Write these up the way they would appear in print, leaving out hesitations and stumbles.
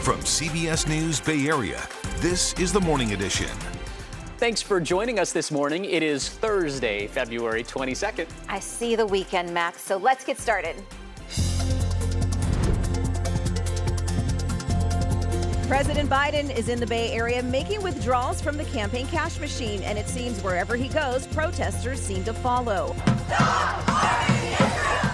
From CBS News Bay Area, this is the Morning Edition. Thanks for joining us this morning. It is Thursday, February 22nd. I see the weekend, Max, so let's get started. President Biden is in the Bay Area making withdrawals from the campaign cash machine, and it seems wherever he goes, protesters seem to follow.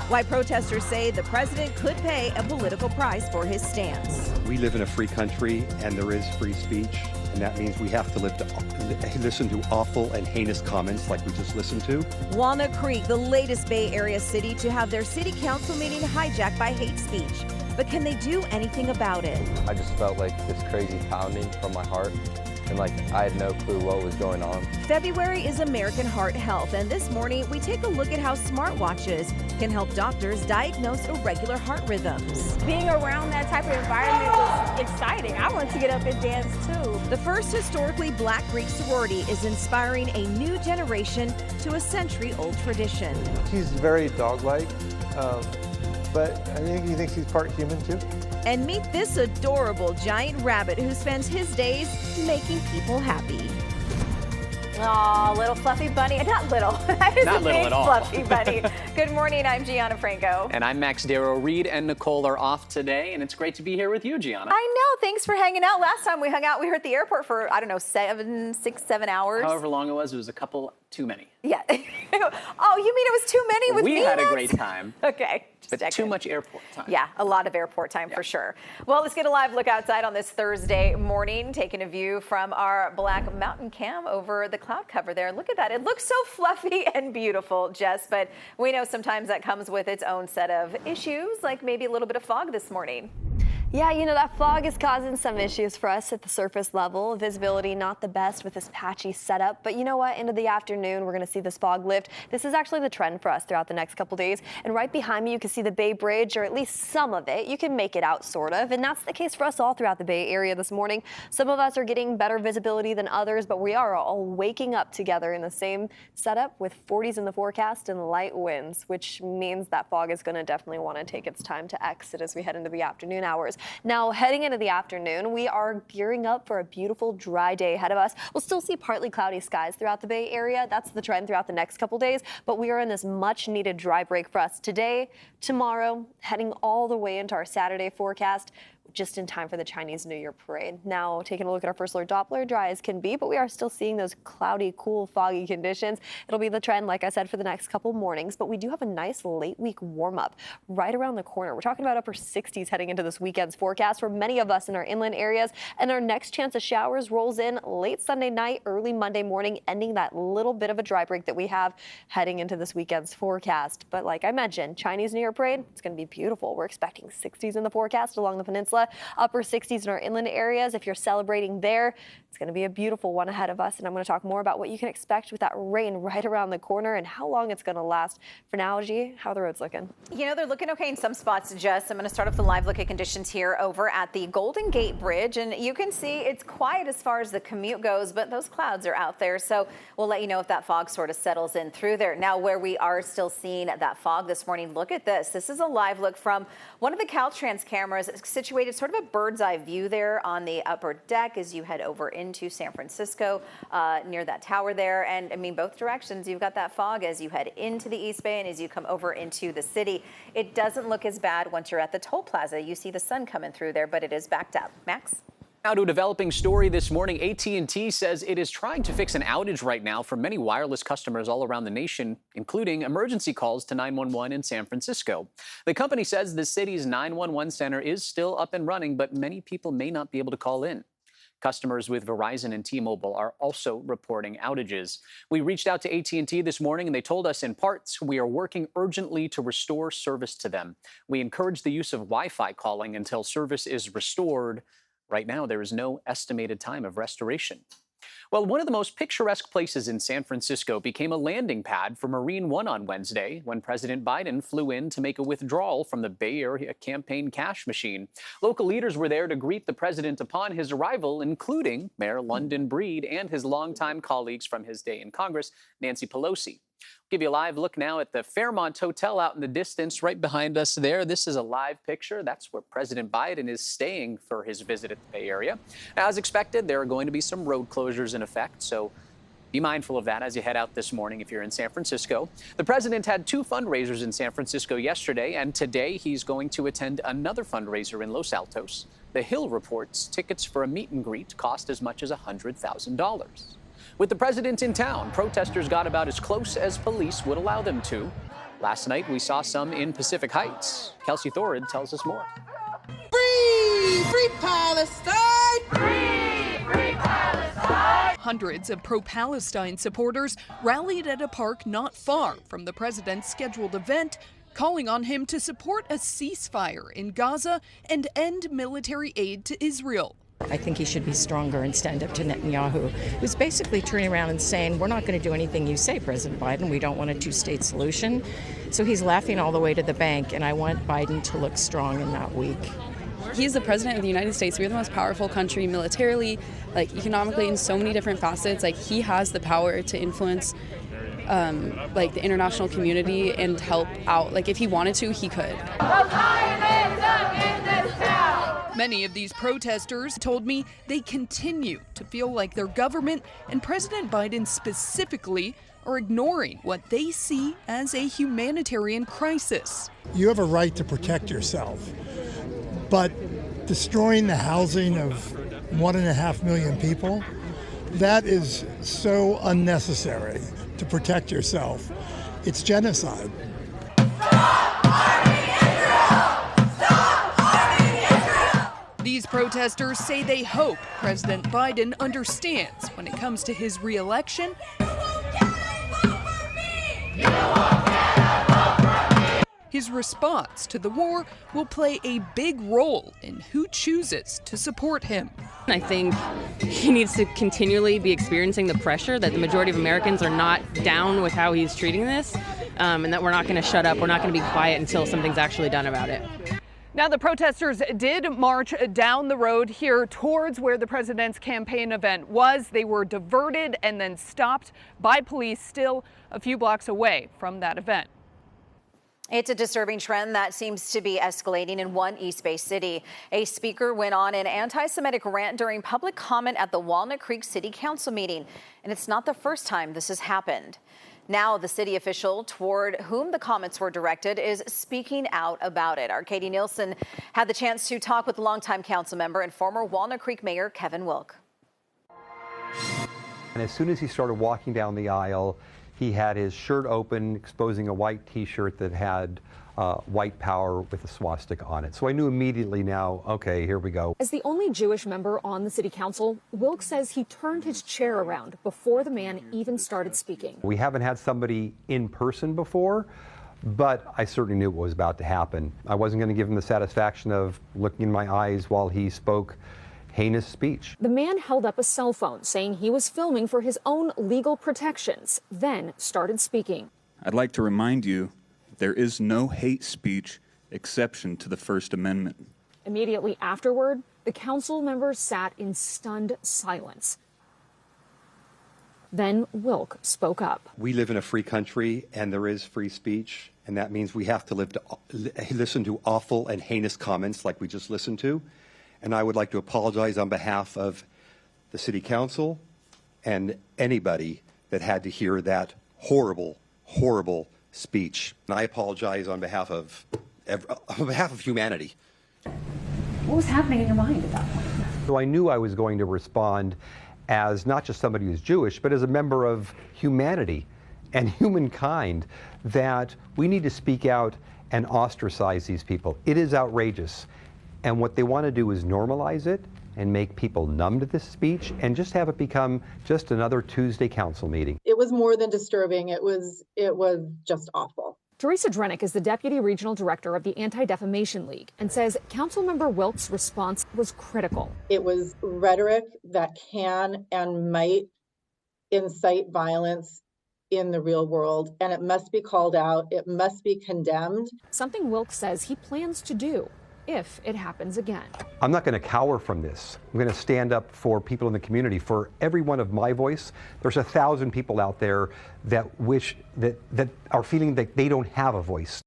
Why protesters say the president could pay a political price for his stance. We live in a free country, and there is free speech, and that means we have to listen to awful and heinous comments like we just listened to. Walnut Creek, the latest Bay Area city to have their city council meeting hijacked by hate speech. But can they do anything about it? I just felt like this crazy pounding from my heart, and like I had no clue what was going on. February is American Heart Health, and this morning we take a look at how smartwatches can help doctors diagnose irregular heart rhythms. Being around that type of environment was exciting. I wanted to get up and dance too. The first historically black Greek sorority is inspiring a new generation to a century-old tradition. She's very dog-like, but I think he thinks he's part human too. And meet this adorable giant rabbit who spends his days making people happy. Aw, little fluffy bunny. Not little. That is Not a little big at all. fluffy bunny. Good morning. I'm Gianna Franco. And I'm Max Darrow. Reed and Nicole are off today, and it's great to be here with you, Gianna. I know. Thanks for hanging out. Last time we hung out, we were at the airport for, I don't know, 6, 7 hours. However long it was a couple too many. Yeah. Oh, you mean it was too many with me? We had a Max? great time. Okay. But too checking. much airport time. Yeah, a lot of airport time for sure. Well, let's get a live look outside on this Thursday morning, taking a view from our Black Mountain cam over the cloud cover there. Look at that. It looks so fluffy and beautiful, Jess, but we know sometimes that comes with its own set of issues, like maybe a little bit of fog this morning. Yeah, you know, that fog is causing some issues for us at the surface level. Visibility not the best with this patchy setup, but you know what? Into the afternoon, we're going to see this fog lift. This is actually the trend for us throughout the next couple days. And right behind me, you can see the Bay Bridge, or at least some of it. You can make it out, sort of. And that's the case for us all throughout the Bay Area this morning. Some of us are getting better visibility than others, but we are all waking up together in the same setup with 40s in the forecast and light winds, which means that fog is going to definitely want to take its time to exit as we head into the afternoon hours. Now, heading into the afternoon, we are gearing up for a beautiful dry day ahead of us. We'll still see partly cloudy skies throughout the Bay Area. That's the trend throughout the next couple days, but we are in this much needed dry break for us today, tomorrow, heading all the way into our Saturday forecast, just in time for the Chinese New Year parade. Now, taking a look at our first alert Doppler, dry as can be, but we are still seeing those cloudy, cool, foggy conditions. It'll be the trend, like I said, for the next couple mornings, but we do have a nice late week warm up right around the corner. We're talking about upper 60s heading into this weekend's forecast for many of us in our inland areas, and our next chance of showers rolls in late Sunday night, early Monday morning, ending that little bit of a dry break that we have heading into this weekend's forecast. But like I mentioned, Chinese New Year parade, it's going to be beautiful. We're expecting 60s in the forecast along the peninsula. Upper 60s in our inland areas. If you're celebrating there, it's going to be a beautiful one ahead of us. And I'm going to talk more about what you can expect with that rain right around the corner and how long it's going to last. For now, G, how are the roads looking? You know, they're looking okay in some spots, Jess. I'm going to start off the live look at conditions here over at the Golden Gate Bridge. And you can see it's quiet as far as the commute goes, but those clouds are out there. So we'll let you know if that fog sort of settles in through there. Now, where we are still seeing that fog this morning, look at this. This is a live look from one of the Caltrans cameras situated sort of a bird's eye view there on the upper deck as you head over into San Francisco near that tower there. And I mean, both directions, you've got that fog as you head into the East Bay and as you come over into the city. It doesn't look as bad once you're at the toll plaza. You see the sun coming through there, but it is backed up. Max? Now to a developing story this morning. AT&T says it is trying to fix an outage right now for many wireless customers all around the nation, including emergency calls to 911 in San Francisco. The company says the city's 911 center is still up and running, but many people may not be able to call in. Customers with Verizon and T-Mobile are also reporting outages. We reached out to AT&T this morning, and they told us in parts we are working urgently to restore service to them. We encourage the use of Wi-Fi calling until service is restored. Right now, there is no estimated time of restoration. Well, one of the most picturesque places in San Francisco became a landing pad for Marine One on Wednesday when President Biden flew in to make a withdrawal from the Bay Area campaign cash machine. Local leaders were there to greet the president upon his arrival, including Mayor London Breed and his longtime colleagues from his day in Congress, Nancy Pelosi. Give you a live look now at the Fairmont Hotel out in the distance right behind us there. This is a live picture. That's where President Biden is staying for his visit at the Bay Area. Now, as expected, there are going to be some road closures in effect, so be mindful of that as you head out this morning if you're in San Francisco. The president had 2 fundraisers in San Francisco yesterday, and today he's going to attend another fundraiser in Los Altos. The Hill reports tickets for a meet and greet cost as much as $100,000. With the president in town, protesters got about as close as police would allow them to. Last night, we saw some in Pacific Heights. Kelsey Thurday tells us more. Free! Free Palestine! Free! Free Palestine! Hundreds of pro-Palestine supporters rallied at a park not far from the president's scheduled event, calling on him to support a ceasefire in Gaza and end military aid to Israel. I think he should be stronger and stand up to Netanyahu, who's basically turning around and saying, we're not going to do anything you say, President Biden. We don't want a 2-state solution. So he's laughing all the way to the bank, and I want Biden to look strong and not weak. He's the president of the United States. We're the most powerful country militarily, economically, in so many different facets. He has the power to influence the international community and help out. If he wanted to, he could. Many of these protesters told me they continue to feel like their government and President Biden specifically are ignoring what they see as a humanitarian crisis. You have a right to protect yourself, but destroying the housing of 1.5 million people, that is so unnecessary to protect yourself. It's genocide. These protesters say they hope President Biden understands when it comes to his re-election. His response to the war will play a big role in who chooses to support him. I think he needs to continually be experiencing the pressure that the majority of Americans are not down with how he's treating this, and that we're not going to shut up, we're not going to be quiet until something's actually done about it. Now, the protesters did march down the road here towards where the president's campaign event was. They were diverted and then stopped by police still a few blocks away from that event. It's a disturbing trend that seems to be escalating in one East Bay city. A speaker went on an anti-Semitic rant during public comment at the Walnut Creek City Council meeting, and it's not the first time this has happened. Now, the city official toward whom the comments were directed is speaking out about it. Our Katie Nielsen had the chance to talk with longtime council member and former Walnut Creek Mayor Kevin Wilk. And as soon as he started walking down the aisle, he had his shirt open, exposing a white T-shirt that had white power with a swastika on it. So I knew immediately now, okay, here we go. As the only Jewish member on the city council, Wilk says he turned his chair around before the man even started speaking. We haven't had somebody in person before, but I certainly knew what was about to happen. I wasn't going to give him the satisfaction of looking in my eyes while he spoke heinous speech. The man held up a cell phone saying he was filming for his own legal protections, then started speaking. I'd like to remind you there is no hate speech exception to the First Amendment. Immediately afterward, the council members sat in stunned silence. Then Wilk spoke up. We live in a free country, and there is free speech, and that means we have to listen to awful and heinous comments like we just listened to. And I would like to apologize on behalf of the City Council and anybody that had to hear that horrible, horrible speech. And I apologize on behalf of humanity. What was happening in your mind at that point? So I knew I was going to respond as not just somebody who's Jewish, but as a member of humanity and humankind, that we need to speak out and ostracize these people. It is outrageous. And what they want to do is normalize it and make people numb to this speech and just have it become just another Tuesday council meeting. It was more than disturbing. It was just awful. Teresa Drenick is the Deputy Regional Director of the Anti-Defamation League and says Councilmember Wilk's response was critical. It was rhetoric that can and might incite violence in the real world, and it must be called out. It must be condemned. Something Wilk says he plans to do if it happens again. I'm not going to cower from this. I'm going to stand up for people in the community. For every one of my voice, there's 1,000 people out there that wish that are feeling that they don't have a voice.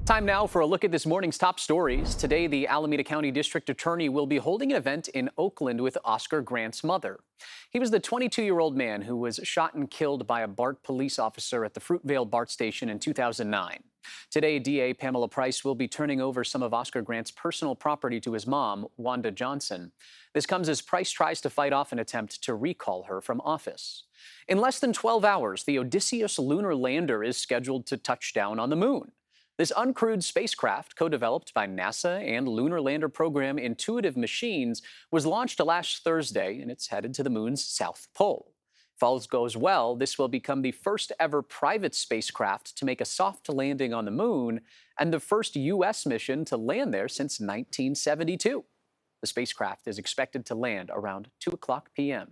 Time now for a look at this morning's top stories. Today, the Alameda County District Attorney will be holding an event in Oakland with Oscar Grant's mother. He was the 22-year-old man who was shot and killed by a BART police officer at the Fruitvale BART station in 2009. Today, DA Pamela Price will be turning over some of Oscar Grant's personal property to his mom, Wanda Johnson. This comes as Price tries to fight off an attempt to recall her from office. In less than 12 hours, the Odysseus lunar lander is scheduled to touch down on the moon. This uncrewed spacecraft, co-developed by NASA and Lunar Lander Program Intuitive Machines, was launched last Thursday, and it's headed to the moon's south pole. If all goes well, this will become the first ever private spacecraft to make a soft landing on the moon and the first U.S. mission to land there since 1972. The spacecraft is expected to land around 2:00 p.m.